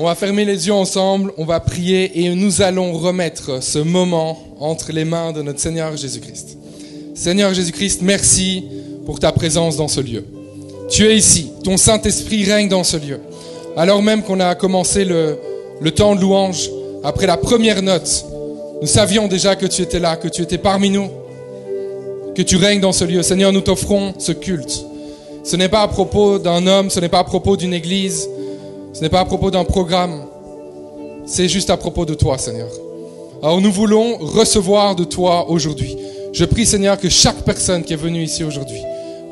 va fermer les yeux ensemble, on va prier et nous allons remettre ce moment entre les mains de notre Seigneur Jésus-Christ. Seigneur Jésus-Christ, merci pour ta présence dans ce lieu. Tu es ici, ton Saint-Esprit règne dans ce lieu. Alors même qu'on a commencé le temps de louange, après la première note, nous savions déjà que tu étais là, que tu étais parmi nous, que tu règnes dans ce lieu. Seigneur, nous t'offrons ce culte. Ce n'est pas à propos d'un homme, ce n'est pas à propos d'une église, ce n'est pas à propos d'un programme. C'est juste à propos de toi, Seigneur. Alors nous voulons recevoir de toi aujourd'hui. Je prie, Seigneur, que chaque personne qui est venue ici aujourd'hui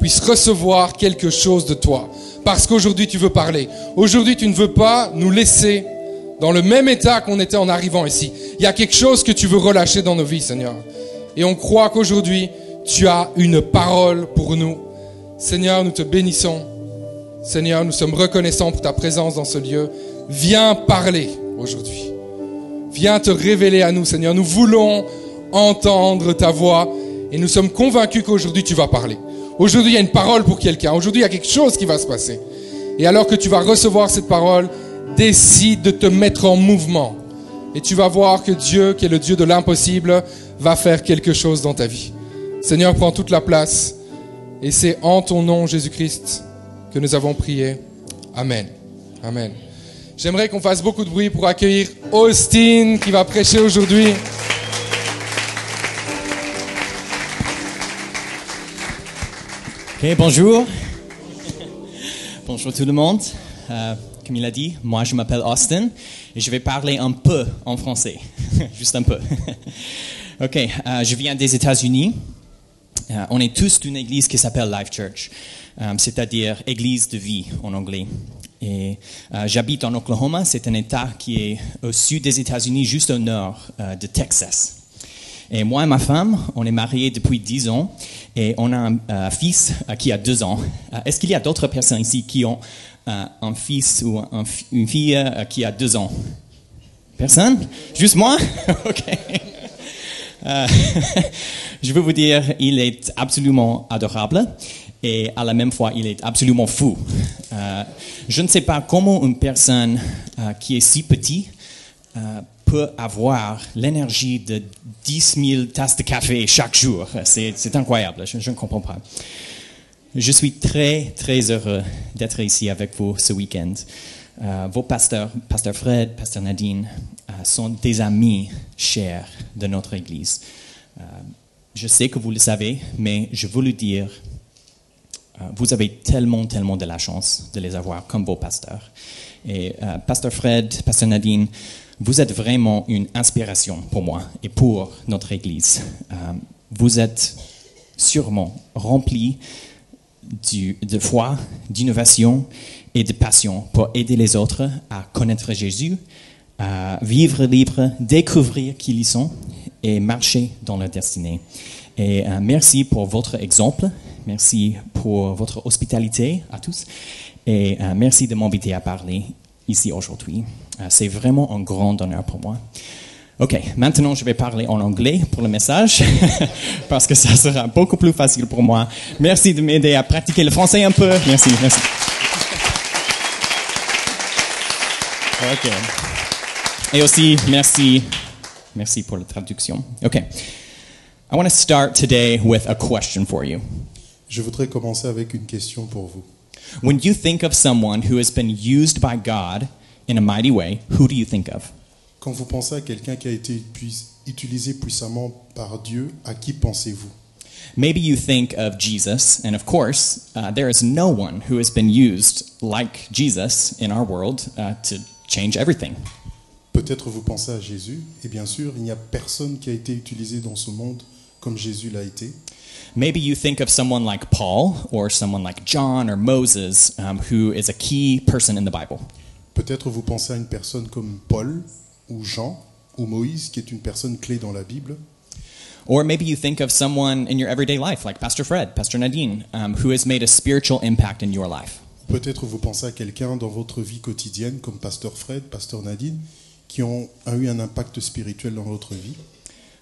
puisse recevoir quelque chose de toi. Parce qu'aujourd'hui, tu veux parler. Aujourd'hui, tu ne veux pas nous laisser dans le même état qu'on était en arrivant ici. Il y a quelque chose que tu veux relâcher dans nos vies, Seigneur. Et on croit qu'aujourd'hui, tu as une parole pour nous. Seigneur, nous te bénissons. Seigneur, nous sommes reconnaissants pour ta présence dans ce lieu. Viens parler aujourd'hui. Viens te révéler à nous, Seigneur. Nous voulons entendre ta voix et nous sommes convaincus qu'aujourd'hui tu vas parler. Aujourd'hui, il y a une parole pour quelqu'un. Aujourd'hui, il y a quelque chose qui va se passer. Et alors que tu vas recevoir cette parole, décide de te mettre en mouvement. Et tu vas voir que Dieu, qui est le Dieu de l'impossible, va faire quelque chose dans ta vie. Seigneur, prends toute la place. Et c'est en ton nom, Jésus-Christ, que nous avons prié. Amen. Amen. J'aimerais qu'on fasse beaucoup de bruit pour accueillir Austin qui va prêcher aujourd'hui. Ok, bonjour. Bonjour tout le monde. Comme il a dit, moi je m'appelle Austin et je vais parler un peu en français. Juste un peu. Ok, je viens des États-Unis. On est tous d'une église qui s'appelle Life Church, c'est-à-dire église de vie en anglais. Et j'habite en Oklahoma, c'est un État qui est au sud des États-Unis, juste au nord de Texas. Et moi et ma femme, on est mariés depuis 10 ans et on a un fils qui a 2 ans. Est-ce qu'il y a d'autres personnes ici qui ont un fils ou une fille qui a 2 ans? Personne? Juste moi? Ok. Je veux vous dire, il est absolument adorable et à la même fois, il est absolument fou. Je ne sais pas comment une personne qui est si petite peut avoir l'énergie de 10 000 tasses de café chaque jour. C'est incroyable, je ne comprends pas. Je suis très, très heureux d'être ici avec vous ce week-end. Vos pasteurs, Pasteur Fred, Pasteur Nadine, sont des amis chers de notre Église. Je sais que vous le savez, mais je veux le dire, vous avez tellement, tellement de la chance de les avoir comme vos pasteurs. Et Pasteur Fred, Pasteur Nadine, vous êtes vraiment une inspiration pour moi et pour notre Église. Vous êtes sûrement remplis de foi, d'innovation et de passion pour aider les autres à connaître Jésus, à vivre libre, découvrir qui ils sont et marcher dans leur destinée. Et merci pour votre exemple, merci pour votre hospitalité à tous et merci de m'inviter à parler ici aujourd'hui. C'est vraiment un grand honneur pour moi. Ok, maintenant je vais parler en anglais pour le message parce que ça sera beaucoup plus facile pour moi. Merci de m'aider à pratiquer le français un peu. Merci, merci. Ok. Et aussi, merci pour la traduction. Ok. I want to start today with a question for you. Je voudrais commencer avec une question pour vous. When you think of someone who has been used by God in a mighty way, who do you think of? Quand vous pensez à quelqu'un qui a été utilisé puissamment par Dieu, à qui pensez-vous? Maybe you think of Jesus, and of course, there is no one who has been used like Jesus in our world to change everything. Peut-être vous pensez à Jésus, et bien sûr, il n'y a personne qui a été utilisé dans ce monde comme Jésus l'a été. Maybe you think of someone like Paul or someone like John or Moses, who is a key person in the Bible. Peut-être vous pensez à une personne comme Paul ou Jean ou Moïse, qui est une personne clé dans la Bible. Or maybe you think of someone in your everyday life, like Pastor Fred, Pastor Nadine, who has made a spiritual impact in your life. Peut-être vous pensez à quelqu'un dans votre vie quotidienne, comme Pasteur Fred, Pasteur Nadine, qui ont eu un impact spirituel dans votre vie.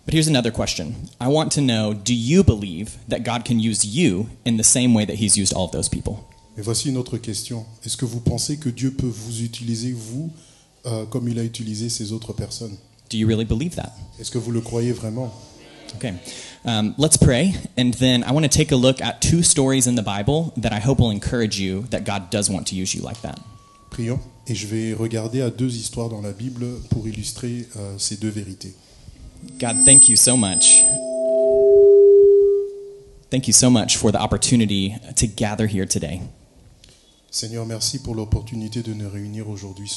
But here's another question. I want to know, do you believe that God can use you in the same way that He's used all of those people? Et voici une autre question. Est-ce que vous pensez que Dieu peut vous utiliser, vous, comme il a utilisé ces autres personnes. Do you really believe that? Est-ce que vous le croyez vraiment? Okay. Let's pray, and then I want to take a look at 2 stories in the Bible that I hope will encourage you that God does want to use you like that. Prions, et je vais regarder à 2 histoires dans la Bible pour illustrer ces 2 vérités. God, thank you so much. Thank you so much for the opportunity to gather here today. Seigneur, merci pour l'opportunité de nous réunir aujourd'hui.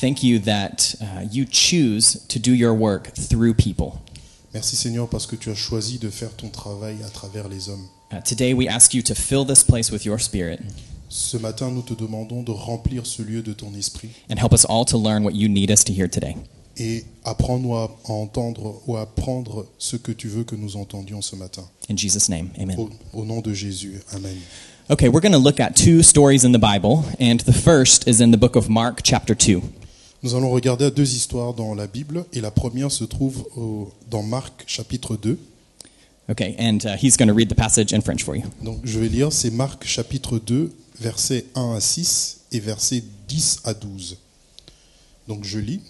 Thank you that you choose to do your work through people. Merci Seigneur parce que tu as choisi de faire ton travail à travers les hommes. Today we ask you to fill this place with your Spirit Ce matin, nous te demandons de remplir ce lieu de ton esprit and help us all to learn what you need us to hear today. et apprends-nous à entendre ou à apprendre ce que tu veux que nous entendions ce matin. In Jesus' name, amen. Au nom de Jésus, Amen. Okay, we're going to look at 2 stories in the Bible, and the first is in the book of Mark, chapter 2. Nous allons regarder 2 histoires dans la Bible et la première se trouve dans Marc chapitre 2. Okay, and he's going to read the passage in French for you. Donc je vais lire, c'est Marc chapitre 2, versets 1 à 6 et versets 10 à 12. Donc je lis.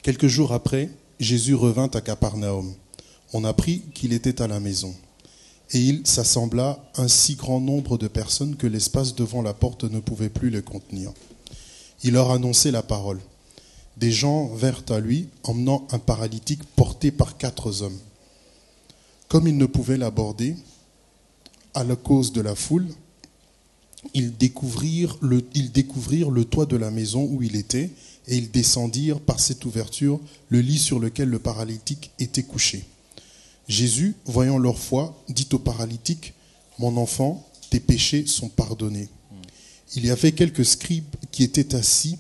Quelques jours après, Jésus revint à Capernaum. On apprit qu'il était à la maison. Et il s'assembla un si grand nombre de personnes que l'espace devant la porte ne pouvait plus les contenir. Il leur annonçait la parole. Des gens vinrent à lui, emmenant un paralytique porté par 4 hommes. Comme ils ne pouvaient l'aborder, à la cause de la foule, ils découvrirent le toit de la maison où il était, et ils descendirent par cette ouverture le lit sur lequel le paralytique était couché. Jésus, voyant leur foi, dit au paralytique, « Mon enfant, tes péchés sont pardonnés. » Il y avait quelques scribes qui étaient assis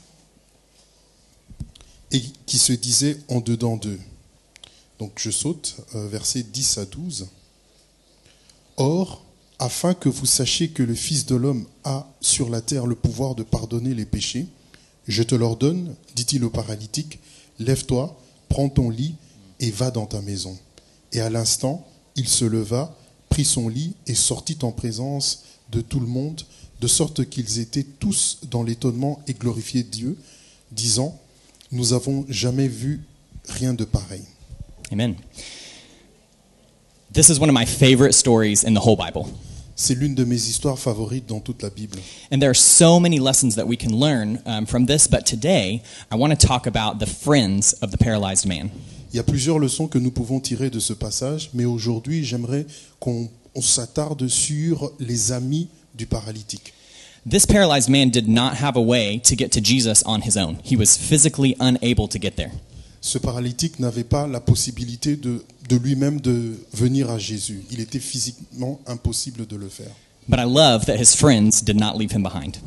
et qui se disaient en dedans d'eux. Donc je saute, versets 10 à 12. « Or, afin que vous sachiez que le Fils de l'homme a sur la terre le pouvoir de pardonner les péchés, je te l'ordonne, dit-il au paralytique, lève-toi, prends ton lit et va dans ta maison. Et à l'instant, il se leva, prit son lit et sortit en présence de tout le monde, de sorte qu'ils étaient tous dans l'étonnement et glorifiaient Dieu, disant, nous n'avons jamais vu rien de pareil. Amen. This is one of my favorite stories in the whole Bible. C'est l'une de mes histoires favorites dans toute la Bible. And there are so many lessons that we can learn from this, but today I want to talk about the friends of the paralyzed man. Il y a plusieurs leçons que nous pouvons tirer de ce passage, mais aujourd'hui, j'aimerais qu'on s'attarde sur les amis du paralytique. This paralyzed man did not have a way to get to Jesus on his own. He was physically unable to get there. Ce paralytique n'avait pas la possibilité de lui-même de venir à Jésus. Il était physiquement impossible de le faire. But I love that his friends did not leave him behind.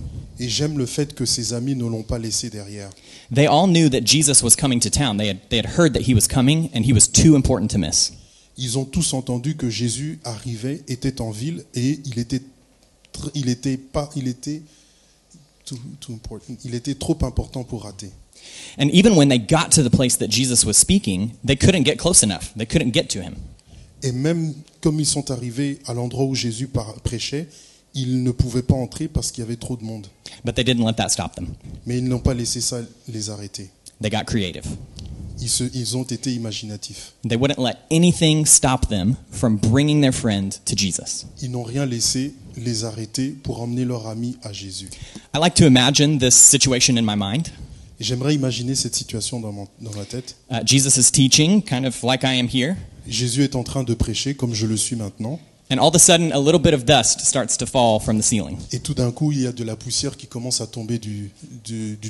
Et j'aime le fait que ses amis ne l'ont pas laissé derrière. They all knew that Jesus was coming to town. They had heard that he was coming, and he was too important to miss. Ils ont tous entendu que Jésus arrivait, était en ville, et il était trop important pour rater. And even when they got to the place that Jesus was speaking, they couldn't get close enough. They couldn't get to him. Et même comme ils sont arrivés à l'endroit où Jésus prêchait, ils ne pouvaient pas entrer parce qu'il y avait trop de monde. But they didn't let that stop them. Mais ils n'ont pas laissé ça les arrêter. They got creative. Ils ont été imaginatifs. They wouldn't let anything stop them from bringing their friend to Jesus. Ils n'ont rien laissé les arrêter pour emmener leur ami à Jésus. I like to imagine this situation in my mind. Et j'aimerais imaginer cette situation dans ma tête. Jesus is teaching, kind of like I am here. Jésus est en train de prêcher comme je le suis maintenant. And all of a sudden, a little bit of dust starts to fall from the ceiling. Et tout d'un coup, il y a de la poussière qui commence à tomber du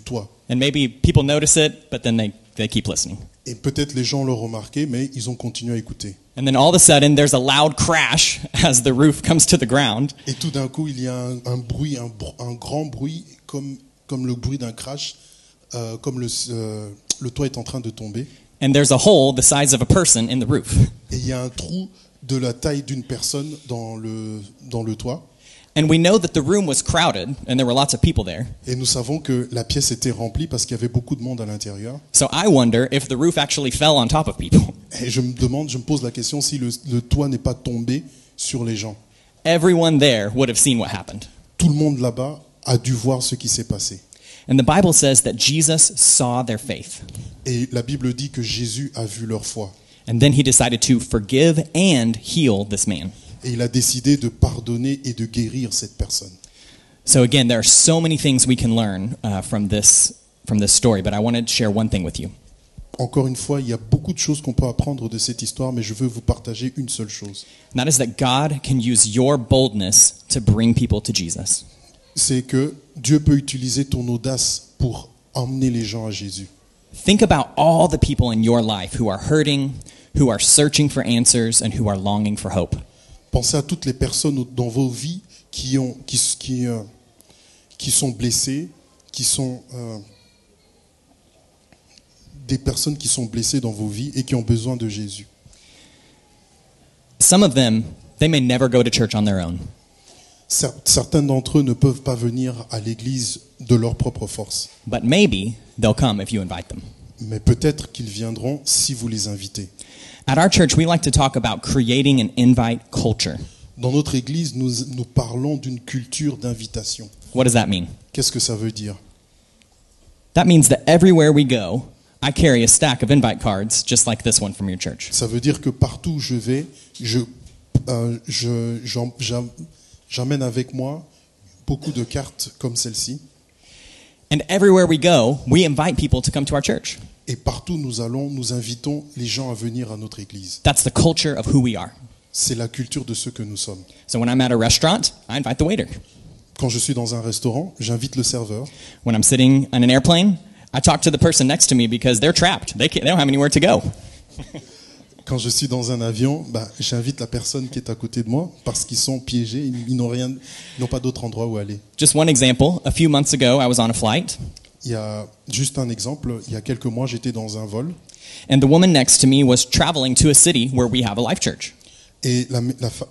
toit. And maybe people notice it, but then they keep listening. Et peut-être les gens l'ont remarqué, mais ils ont continué à écouter. And then all of a sudden, there's a loud crash as the roof comes to the ground. Et tout d'un coup, il y a un bruit, un grand bruit, comme le bruit d'un crash, comme le toit est en train de tomber. And there's a hole the size of a person in the roof. Et il y a un trou de la taille d'une personne dans le toit. And we know that the room was crowded and there were lots of people there. Et nous savons que la pièce était remplie parce qu'il y avait beaucoup de monde à l'intérieur. So I wonder if the roof actually fell on top of people. Et je me pose la question si le toit n'est pas tombé sur les gens. Everyone there would have seen what happened. Tout le monde là-bas a dû voir ce qui s'est passé. And the Bible says that Jesus saw their faith. Et la Bible dit que Jésus a vu leur foi. And then he decided to forgive and heal this man. Et il a décidé de pardonner et de guérir cette personne. So again, there are so many things we can learn from this story, but I wanted to share one thing with you. Encore une fois, il y a beaucoup de choses qu'on peut apprendre de cette histoire, mais je veux vous partager une seule chose. And that is that God can use your boldness to bring people to Jesus. C'est que Dieu peut utiliser ton audace pour emmener les gens à Jésus. Think about all the people in your life who are hurting, who are searching for answers, and who are longing for hope. Pensez à toutes les personnes dans vos vies qui sont blessées, des personnes qui sont blessées dans vos vies et qui ont besoin de Jésus. Some of them, they may never go to church on their own. Certains d'entre eux ne peuvent pas venir à l'église de leur propre force. But maybe they'll come if you invite them. Mais peut-être qu'ils viendront si vous les invitez. At our church, we like to talk about creating an invite culture. Dans notre église, nous parlons d'une culture d'invitation. What does that mean? Qu'est-ce que ça veut dire? That means that everywhere we go, I carry a stack of invite cards just like this one from your church. Ça veut dire que partout où je vais, j'emmène avec moi beaucoup de cartes comme celle-ci. And everywhere we go, we invite people to come to our church. Et partout où nous allons, nous invitons les gens à venir à notre église. That's the culture of who we are. C'est la culture de ce que nous sommes. So when I'm at a restaurant, I invite the waiter. Quand je suis dans un restaurant, j'invite le serveur. When I'm sitting on an airplane, I talk to the person next to me because they're trapped. They don't have anywhere to go. Quand je suis dans un avion, j'invite la personne qui est à côté de moi parce qu'ils sont piégés, ils n'ont pas d'autre endroit où aller. Just one example, a few months ago, I was on a flight. Il y a juste un exemple, il y a quelques mois, j'étais dans un vol. And the woman next to me was traveling to a city where we have a life church. Et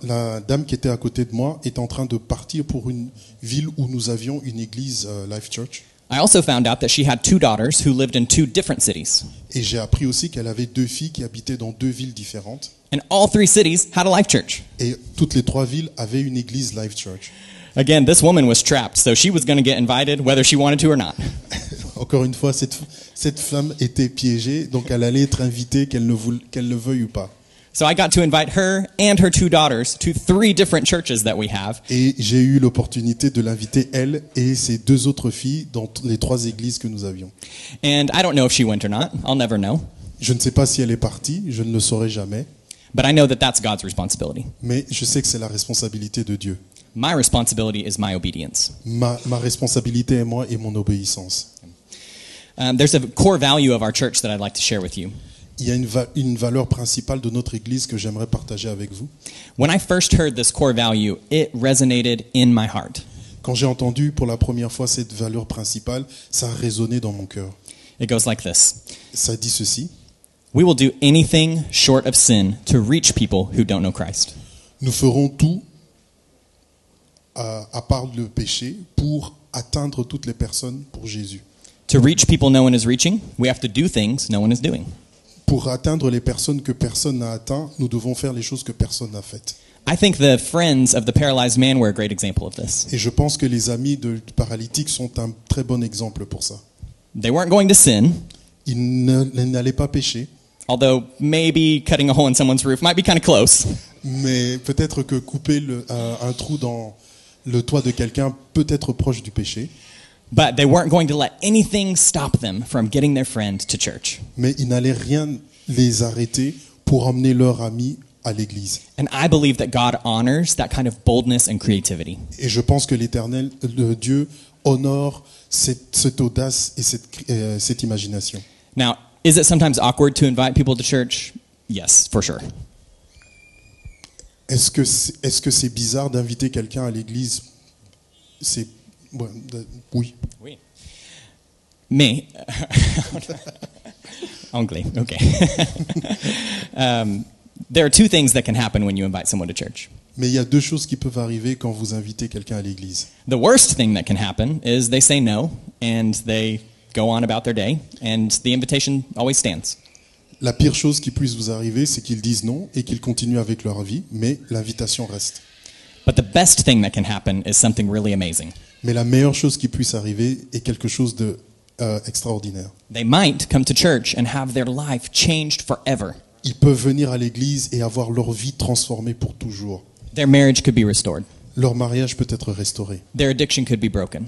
la dame qui était à côté de moi est en train de partir pour une ville où nous avions une église Life Church. I also found out that she had 2 daughters who lived in 2 different cities. Et j'ai appris aussi qu'elle avait 2 filles qui habitaient dans 2 villes différentes. And all 3 cities had a life church. Et toutes les 3 villes avaient une église Life Church. Again, this woman was trapped, so she was going to get invited whether she wanted to or not. Encore une fois, cette femme était piégée, donc elle allait être invitée, qu'elle ne veuille ou pas. So I got to invite her and her 2 daughters to 3 different churches that we have. Et j'ai eu l'opportunité de l'inviter, elle et ses 2 autres filles, dans les 3 églises que nous avions. And I don't know if she went or not. I'll never know. Je ne sais pas si elle est partie, je ne le saurai jamais. But I know that that's God's responsibility. Mais je sais que c'est la responsabilité de Dieu. My responsibility is my obedience. Ma responsabilité est moi et mon obéissance. There's a core value of our church that I'd like to share with you. Il y a une valeur principale de notre église que j'aimerais partager avec vous. When I first heard this core value, it resonated in my heart. Quand j'ai entendu pour la première fois cette valeur principale, ça a résonné dans mon cœur. It goes like this. Ça dit ceci. We will do anything short of sin to reach people who don't know Christ. Nous ferons tout, à part le péché, pour atteindre toutes les personnes pour Jésus. To reach people no one is reaching, we have to do things no one is doing. Pour atteindre les personnes que personne n'a atteint, nous devons faire les choses que personne n'a faites. I think the friends of the paralyzed man were a great example of this. Et je pense que les amis du paralytique sont un très bon exemple pour ça. They weren't going to sin, Ils n'allaient pas pécher, although maybe cutting a hole in someone's roof might be kind of close. mais peut-être que couper un trou dans le toit de quelqu'un peut être proche du péché. But they weren't going to let anything stop them from getting their friend to church. Mais ils n'allaient rien les arrêter pour emmener leur ami à l'église. And I believe that God honors that kind of boldness and creativity. Et je pense que l'Éternel, le Dieu, honore cette audace et cette imagination. Now, is it sometimes awkward to invite people to church? Yes, for sure. Est-ce que c'est bizarre d'inviter quelqu'un à l'église? Oui. Oui. Mais, anglais, okay. There are 2 things that can happen when you invite someone to church. Mais il y a 2 choses qui peuvent arriver quand vous invitez quelqu'un à l'église. The worst thing that can happen is they say no and they go on about their day and the invitation always stands. La pire chose qui puisse vous arriver, c'est qu'ils disent non et qu'ils continuent avec leur vie, mais l'invitation reste. But the best thing that can happen is something really amazing. Mais la meilleure chose qui puisse arriver est quelque chose de extraordinaire. They might come to church and have their life changed forever. Ils peuvent venir à l'église et avoir leur vie transformée pour toujours. Their marriage could be restored. Leur mariage peut être restauré. Their addiction could be broken.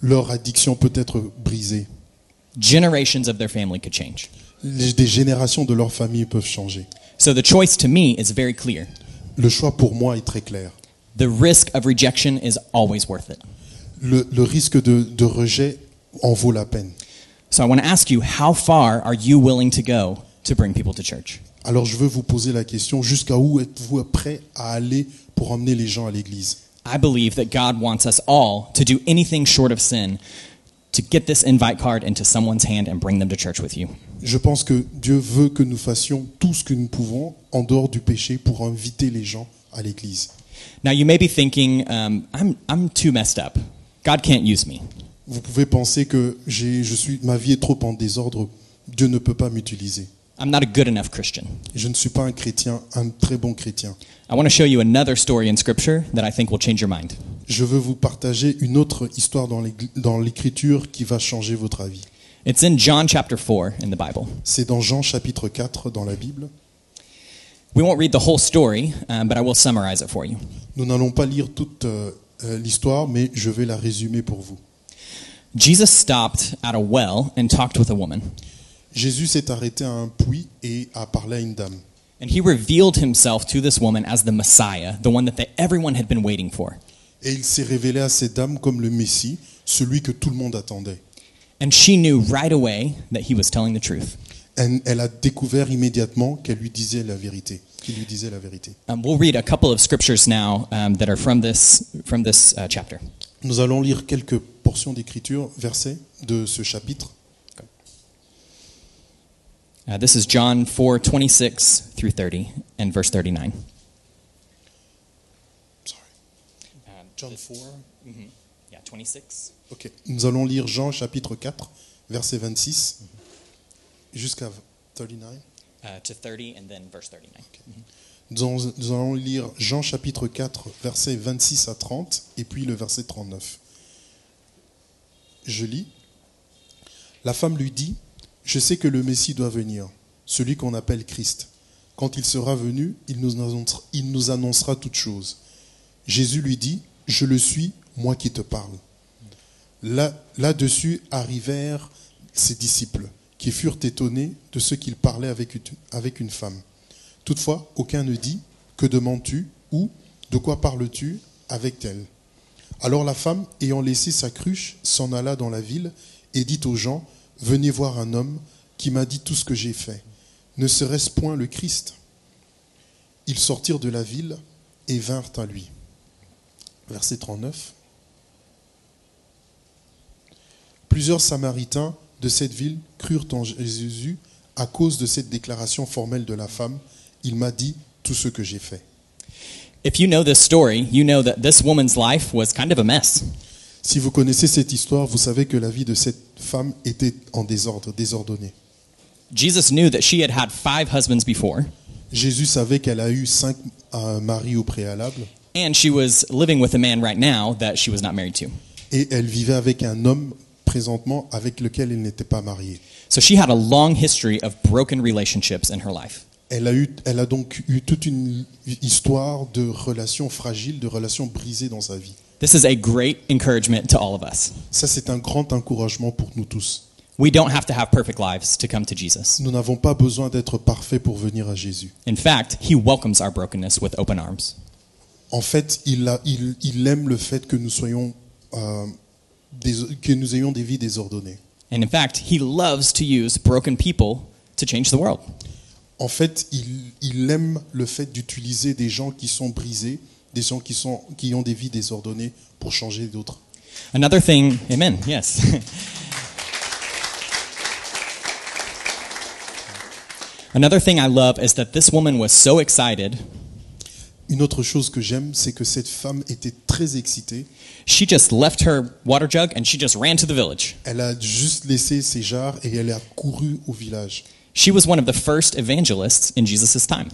Leur addiction peut être brisée. Generations of their family could change. Des générations de leur famille peuvent changer. So the choice to me is very clear. Le choix pour moi est très clair. The risk of rejection is always worth it. Le risque de rejet en vaut la peine. So I want to ask you, how far are you willing to go to bring people to church? Alors je veux vous poser la question, jusqu'à où êtes-vous prêt à aller pour emmener les gens à l'église? I believe that God wants us all to do anything short of sin to get this invite card into someone's hand and bring them to church with you. Je pense que Dieu veut que nous fassions tout ce que nous pouvons en dehors du péché pour inviter les gens à l'église. Now you may be thinking, I'm too messed up. God can't use me. Vous pouvez penser que ma vie est trop en désordre, Dieu ne peut pas m'utiliser. I'm not a good enough Christian. Je ne suis pas un chrétien, un très bon chrétien. I want to show you another story in Scripture that I think will change your mind. Je veux vous partager une autre histoire dans l'Écriture qui va changer votre avis. It's in John chapter 4 in the Bible. C'est dans Jean chapitre 4 dans la Bible. We won't read the whole story, but I will summarize it for you. Nous n'allons pas lire toute l'histoire, mais je vais la résumer pour vous. Jesus stopped at a well and talked with a woman. Jésus s'est arrêté à un puits et a parlé à une dame. And he revealed himself to this woman as the Messiah, the one that everyone had been waiting for. Et il s'est révélé à cette dame comme le Messie, celui que tout le monde attendait. And she knew right away that he was telling the truth. Elle a découvert immédiatement qu'il lui disait la vérité. We'll read a couple of scriptures now that are from this chapter. Nous allons lire quelques portions d'écriture, versets de ce chapitre. This is John 4:26 through 30 and verse 39. John 4. Yeah, 26. Ok. Nous allons lire Jean chapitre 4, verset 26 jusqu'à 39. To 30 and then verse 39. Okay. Nous allons lire Jean chapitre 4, versets 26 à 30 et puis le verset 39. Je lis. La femme lui dit, « Je sais que le Messie doit venir, celui qu'on appelle Christ. Quand il sera venu, il nous annoncera toutes choses. » Jésus lui dit, « Je le suis, moi qui te parle. » Là-dessus arrivèrent ses disciples, qui furent étonnés de ce qu'il parlait avec une femme. Toutefois, aucun ne dit, « Que demandes-tu » ou « De quoi parles-tu » avec elle. Alors la femme, ayant laissé sa cruche, s'en alla dans la ville et dit aux gens, « Venez voir un homme qui m'a dit tout ce que j'ai fait. Ne serait-ce point le Christ ?» Ils sortirent de la ville et vinrent à lui. Verset 39. Plusieurs Samaritains de cette ville crurent en Jésus à cause de cette déclaration formelle de la femme. Il m'a dit tout ce que j'ai fait. If you know this story, you know that this woman's life was kind of a mess. Si vous connaissez cette histoire, vous savez que la vie de cette femme était en désordre, désordonnée. Jesus knew that she had had 5 husbands before. Jésus savait qu'elle a eu 5 maris au préalable. And she was living with a man right now that she was not married to. Et elle vivait avec un homme présentement avec lequel elle n'était pas mariée. So she had a long history of broken relationships in her life. Elle a donc eu toute une histoire de relations fragiles, de relations brisées dans sa vie. This is a great encouragement to all of us. Ça, c'est un grand encouragement pour nous tous. We don't have to have perfect lives to come to Jesus. Nous n'avons pas besoin d'être parfaits pour venir à Jésus. In fact, he welcomes our brokenness with open arms. En fait, il aime le fait que nous ayons des vies désordonnées. And in fact, he loves to use broken people to change the world. En fait, il aime le fait d'utiliser des gens qui sont brisés, des gens qui ont des vies désordonnées pour changer d'autres. Another thing, amen, yes. Another thing I love is that this woman was so excited. Une autre chose que j'aime, c'est que cette femme était très excitée. She just left her water jug and she just ran to the village. Elle a juste laissé ses jarres et elle a couru au village. She was one of the first evangelists in Jesus' time.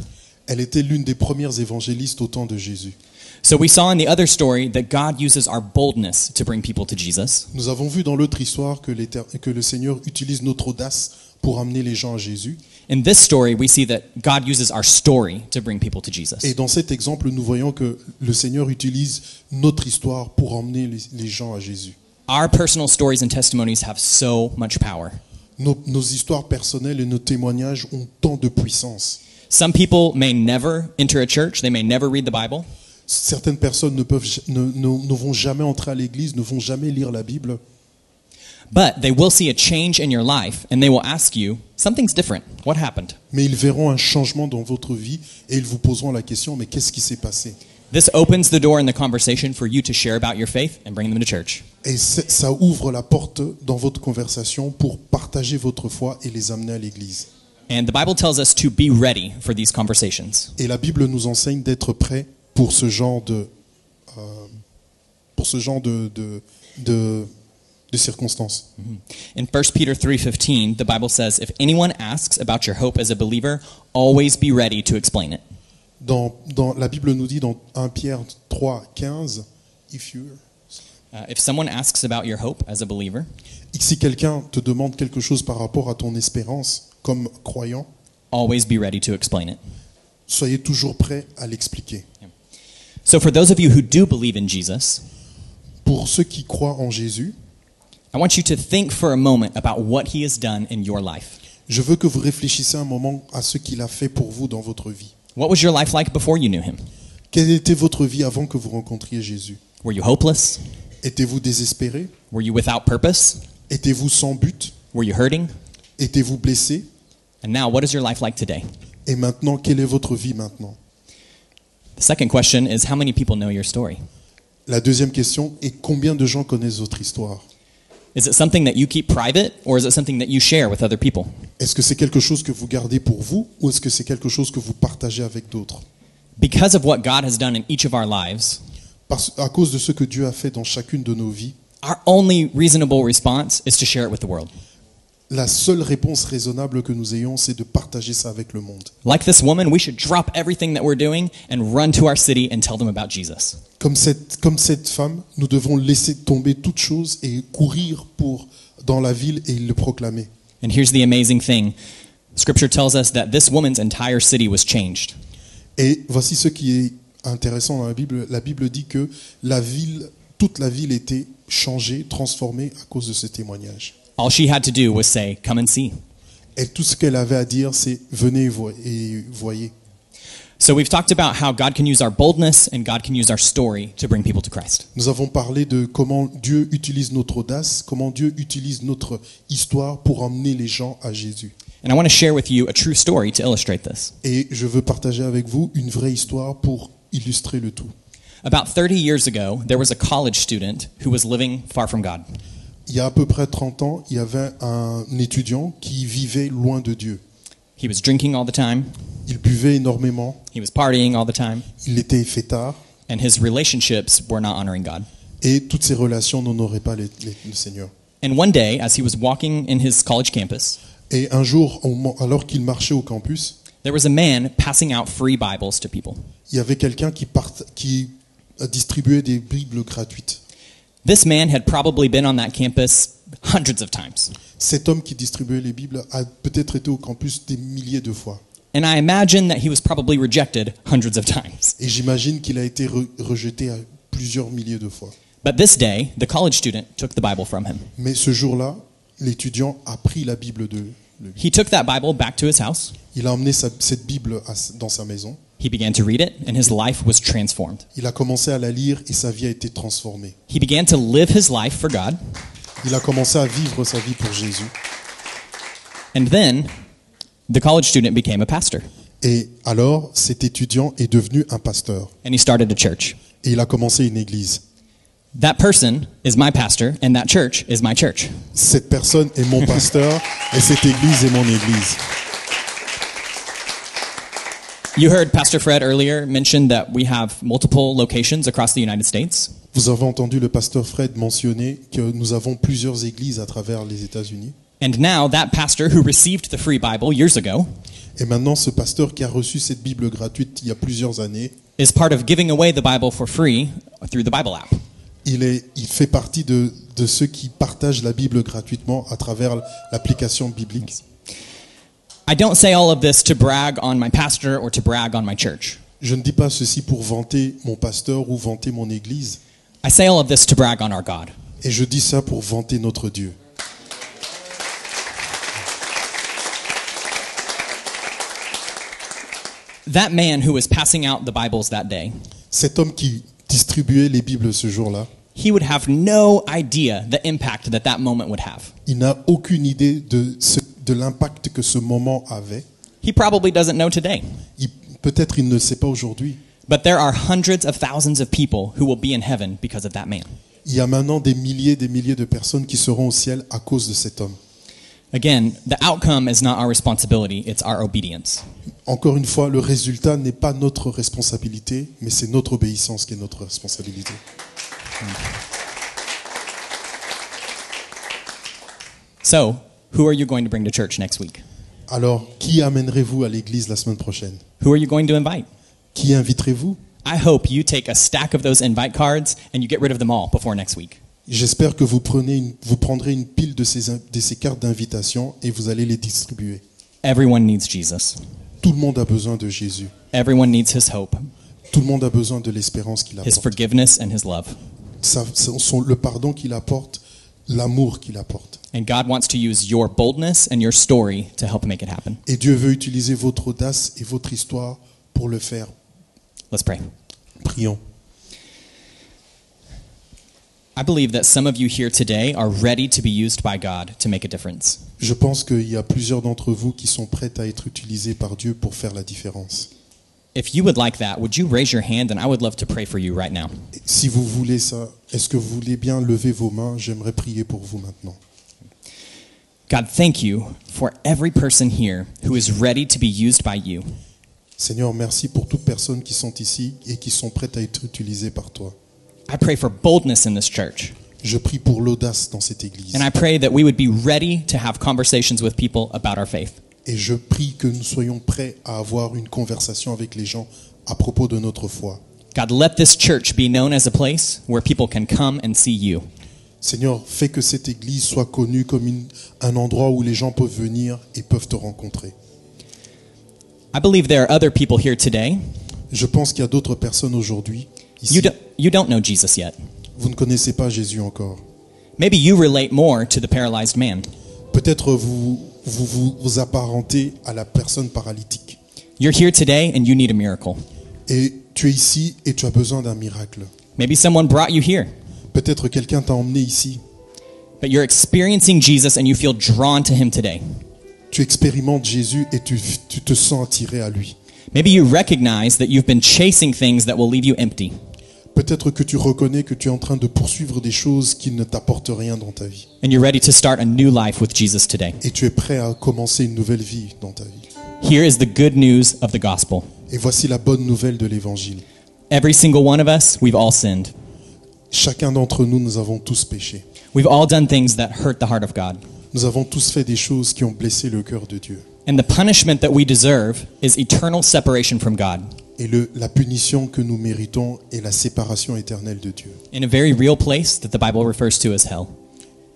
Elle était l'une des premières évangélistes au temps de Jésus. So we saw in the other story that God uses our boldness to bring people to Jesus. Nous avons vu dans l'autre histoire que le Seigneur utilise notre audace pour amener les gens à Jésus. In this story, we see that God uses our story to bring people to Jesus. Et dans cet exemple, nous voyons que le Seigneur utilise notre histoire pour emmener les gens à Jésus. Our personal stories and testimonies have so much power. Nos histoires personnelles et nos témoignages ont tant de puissance. Some people may never enter a church, they may never read the Bible, Certaines personnes ne vont jamais entrer à l'église, ne vont jamais lire la Bible, but they will see a change in your life and they will ask you, something's different. What happened? mais ils verront un changement dans votre vie et ils vous poseront la question, mais qu'est-ce qui s'est passé? This opens the door in the conversation for you to share about your faith and bring them to church. Et ça ouvre la porte dans votre conversation pour partager votre foi et les amener à l'église. And the Bible tells us to be ready for these conversations. Et la Bible nous enseigne d'être prêts pour ce genre de circonstances. In 1 Peter 3:15, the Bible says, if anyone asks about your hope as a believer, always be ready to explain it. Dans la Bible nous dit dans 1 Pierre 3:15, If someone asks about your hope as a believer, si quelqu'un te demande quelque chose par rapport à ton espérance comme croyant, always be ready to explain it. soyez toujours prêts à l'expliquer. So for those of you who do believe in Jesus, Pour ceux qui croient en Jésus, I want you to think for a moment about what he has done in your life. je veux que vous réfléchissiez un moment à ce qu'il a fait pour vous dans votre vie. What was your life like before you knew him? Quelle était votre vie avant que vous rencontriez Jésus? Were you hopeless? Étiez-vous désespéré? Were you without purpose? Étiez-vous sans but? Were you hurting? Étiez-vous blessé? And now, what is your life like today? Et maintenant, quelle est votre vie maintenant? The second question is, how many people know your story? La deuxième question est combien de gens connaissent votre histoire? Is it something that you keep private, or is it something that you share with other people? Est-ce que c'est quelque chose que vous gardez pour vous ou est-ce que c'est quelque chose que vous partagez avec d'autres? Because of what God has done in each of our lives, À cause de ce que Dieu a fait dans chacune de nos vies, our only reasonable response is to share it with the world. la seule réponse raisonnable que nous ayons, c'est de partager ça avec le monde. Like this woman, we should drop everything that we're doing and run to our city and tell them about Jesus. Comme cette femme, nous devons laisser tomber toute chose et courir dans la ville et le proclamer. And here's the amazing thing. Scripture tells us that this woman's entire city was changed. Et voici ce qui est intéressant dans la Bible. La Bible dit que toute la ville était changée, transformée à cause de ce témoignage. All she had to do was say, come and see. Et tout ce qu'elle avait à dire, c'est venez et voyez. So we've talked about how God can use our boldness and God can use our story to bring people to Christ. Nous avons parlé de comment Dieu utilise notre audace, comment Dieu utilise notre histoire pour emmener les gens à Jésus. And I want to share with you a true story to illustrate this. Et je veux partager avec vous une vraie histoire pour illustrer le tout. About 30 years ago, there was a college student who was living far from God. Il y a à peu près 30 ans, il y avait un étudiant qui vivait loin de Dieu. He was drinking all the time. Il buvait énormément, He was partying all the time. il était fêtard, And his relationships were not honoring God. et toutes ses relations n'honoraient pas le Seigneur. And one day, as he was walking in his college campus, Et un jour, alors qu'il marchait au campus, there was a man passing out free Bibles to people. il y avait quelqu'un qui distribuait des Bibles gratuites. This man had probably been on that campus hundreds of times. Cet homme qui distribuait les Bibles a peut-être été au campus des milliers de fois. And I imagine that he was probably rejected hundreds of times. Et j'imagine qu'il a été rejeté à plusieurs milliers de fois. But this day, the college student took the Bible from him. Mais ce jour-là, l'étudiant a pris la Bible de lui. He took that Bible back to his house. Il a emmené cette Bible dans sa maison. He began to read it, and his life was transformed. Il a commencé à la lire et sa vie a été transformée. He began to live his life for God. Il a commencé à vivre sa vie pour Jésus. And then, the college student became a pastor. Et alors, cet étudiant est devenu un pasteur. And he started a church. Et il a commencé une église. That person is my pastor, and that church is my church. Cette personne est mon pasteur et cette église est mon église. You heard Pastor Fred earlier mention that we have multiple locations across the United States. Vous avez entendu le pasteur Fred mentionner que nous avons plusieurs églises à travers les États-Unis. And now that pastor who received the free Bible years ago Et maintenant, ce pasteur qui a reçu cette Bible gratuite il y a plusieurs années, is part of giving away the Bible for free through the Bible app. il fait partie de ceux qui partagent la Bible gratuitement à travers l'application biblique. I don't say all of this to brag on my pastor or to brag on my church. Je ne dis pas ceci pour vanter mon pasteur ou vanter mon église. I say all of this to brag on our God. Et je dis ça pour vanter notre Dieu. That man who was passing out the Bibles that day, Cet homme qui distribuait les Bibles ce jour-là, he would have no idea the impact that that moment would have. il n'a aucune idée de l'impact que ce moment avait. He probably doesn't know today. Peut-être il ne le sait pas aujourd'hui. But there are hundreds of thousands of people who will be in heaven because of that man. Il y a maintenant des milliers de personnes qui seront au ciel à cause de cet homme. Again, the outcome is not our responsibility, it's our obedience. Encore une fois, le résultat n'est pas notre responsabilité, mais c'est notre obéissance qui est notre responsabilité. So, who are you going to bring to church next week? Alors, qui amènerez-vous à l'église la semaine prochaine? Who are you going to invite? Qui inviterez-vous? I hope you take a stack of those invite cards and you get rid of them all before next week. J'espère que vous prendrez une pile de ces cartes d'invitation et vous allez les distribuer. Everyone needs Jesus. Tout le monde a besoin de Jésus. Everyone needs his hope, Tout le monde a besoin de l'espérance qu'il his apporte. forgiveness, and his love. Le pardon qu'il apporte, l'amour qu'il apporte. And God wants to use your boldness and your story to help make it happen. Et Dieu veut utiliser votre audace et votre histoire pour le faire. Let's pray. Prions. I believe that some of you here today are ready to be used by God to make a difference. Je pense qu'il y a plusieurs d'entre vous qui sont prêts à être utilisés par Dieu pour faire la différence. If you would like that, would you raise your hand and I would love to pray for you right now. Si vous voulez ça, est-ce que vous voulez bien lever vos mains? J'aimerais prier pour vous maintenant. God, thank you for every person here who is ready to be used by you. Seigneur, merci pour toutes personnes qui sont ici et qui sont prêtes à être utilisées par toi. I pray for boldness in this church. Je prie pour l'audace dans cette église. And I pray that we would be ready to have conversations with people about our faith. Et je prie que nous soyons prêts à avoir une conversation avec les gens à propos de notre foi. God, let this church be known as a place where people can come and see you. Seigneur, fais que cette église soit connue comme un endroit où les gens peuvent venir et peuvent te rencontrer. I believe there are other people here today. Je pense qu'il y a d'autres personnes aujourd'hui ici. You don't know Jesus yet. Vous ne connaissez pas Jésus encore. Maybe you relate more to the paralyzed man. Peut-être vous apparentez à la personne paralytique. You're here today and you need a miracle. Et tu es ici et tu as besoin d'un miracle. Maybe someone brought you here, Peut-être quelqu'un t'a emmené ici. but you're experiencing Jesus and you feel drawn to him today. Tu expérimentes Jésus et tu te sens attiré à lui. Maybe you recognize that you've been chasing things that will leave you empty. Peut-être que tu reconnais que tu es en train de poursuivre des choses qui ne t'apportent rien dans ta vie. And you're ready to start a new life with Jesus today. Et tu es prêt à commencer une nouvelle vie dans ta vie. Here is the good news of the gospel. Et voici la bonne nouvelle de l'évangile. Every single one of us, we've all sinned. Chacun d'entre nous, nous avons tous péché. We've all done things that hurt the heart of God. Nous avons tous fait des choses qui ont blessé le cœur de Dieu. And the punishment that we deserve is eternal separation from God. Et la punition que nous méritons est la séparation éternelle de Dieu. In a very real place that the Bible refers to as hell.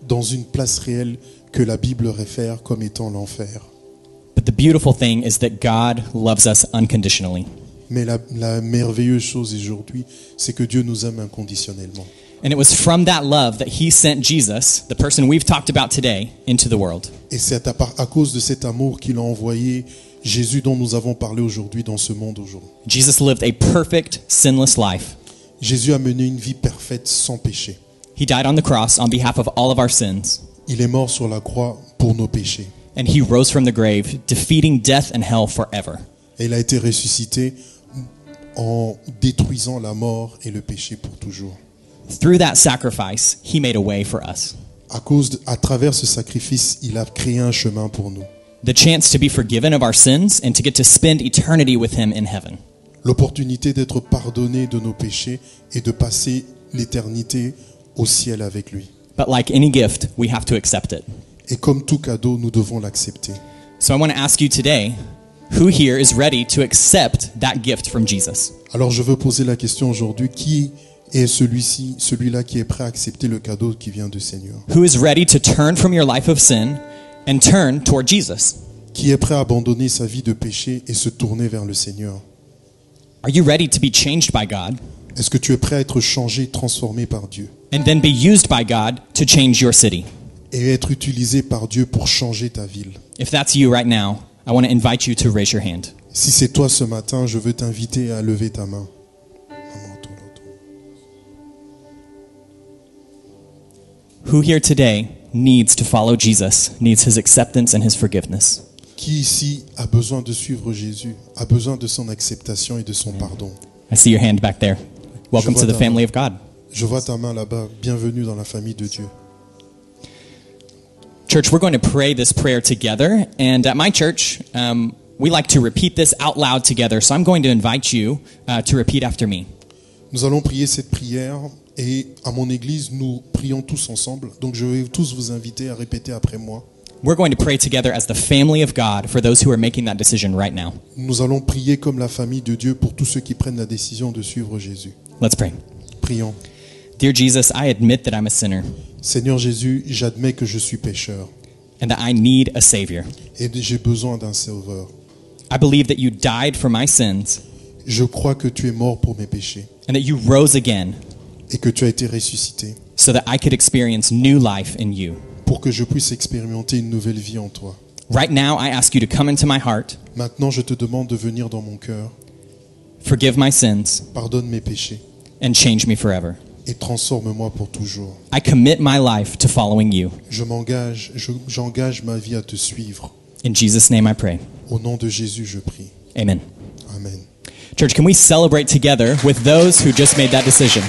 Dans une place réelle que la Bible réfère comme étant l'enfer. But the beautiful thing is that God loves us unconditionally. Mais la merveilleuse chose aujourd'hui, c'est que Dieu nous aime inconditionnellement. And it was from that love that he sent Jesus, the person we've talked about today, into the world. Et c'est à cause de cet amour qu'il a envoyé Jésus dont nous avons parlé aujourd'hui dans ce monde aujourd'hui. Jesus lived a perfect, sinless life. Jésus a mené une vie parfaite sans péché. He died on the cross on behalf of all of our sins. Il est mort sur la croix pour nos péchés. And he rose from the grave, defeating death and hell forever. Et il a été ressuscité en détruisant la mort et le péché pour toujours. Through that sacrifice, he made a way for us. À travers ce sacrifice, il a créé un chemin pour nous. The chance to be forgiven of our sins and to get to spend eternity with him in heaven. L'opportunité d'être pardonné de nos péchés et de passer l'éternité au ciel avec lui. But like any gift, we have to accept it. Et comme tout cadeau, nous devons l'accepter. So I want to ask you today, Who here is ready to accept that gift from Jesus? Alors je veux poser la question aujourd'hui, qui est celui-là qui est prêt à accepter le cadeau qui vient du Seigneur? Who is ready to turn from your life of sin and turn toward Jesus? Qui est prêt à abandonner sa vie de péché et se tourner vers le Seigneur? Are you ready to be changed by God Est-ce que tu es prêt à être changé, transformé par Dieu and then be used by God to change your city? et être utilisé par Dieu pour changer ta ville? If that's you right now, I want to invite you to raise your hand. Si c'est toi ce matin, je veux t'inviter à lever ta main. Who here today needs to follow Jesus, needs his acceptance and his forgiveness? Qui ici a besoin de suivre Jésus, a besoin de son acceptation et de son pardon? I see your hand back there. Welcome to the family of God. Je vois ta main là-bas. Bienvenue dans la famille de Dieu. Church, we're going to pray this prayer together. And at my church, we like to repeat this out loud together. So I'm going to invite you to repeat after me. Nous allons prier cette prière et à mon église, nous prions tous ensemble. Donc je vais tous vous inviter à répéter après moi. We're going to pray together as the family of God for those who are making that decision right now. Nous allons prier comme la famille de Dieu pour tous ceux qui prennent la décision de suivre Jésus. Let's pray. Prions. Dear Jesus, I admit that I'm a sinner Seigneur Jésus, j'admets que je suis pécheur and that I need a Savior. et j'ai besoin d'un sauveur. I believe that you died for my sins Je crois que tu es mort pour mes péchés and that you rose again et que tu as été ressuscité so that I could experience new life in you. pour que je puisse expérimenter une nouvelle vie en toi. Right now, I ask you to come into my heart, Maintenant, je te demande de venir dans mon cœur, forgive my sins, pardonne mes péchés and change me forever. et transforme-moi pour toujours. I commit my life to following you. J'engage ma vie à te suivre. In Jesus' name I pray. Au nom de Jésus, je prie. Amen. Amen. Church, can we celebrate together with those who just made that decision?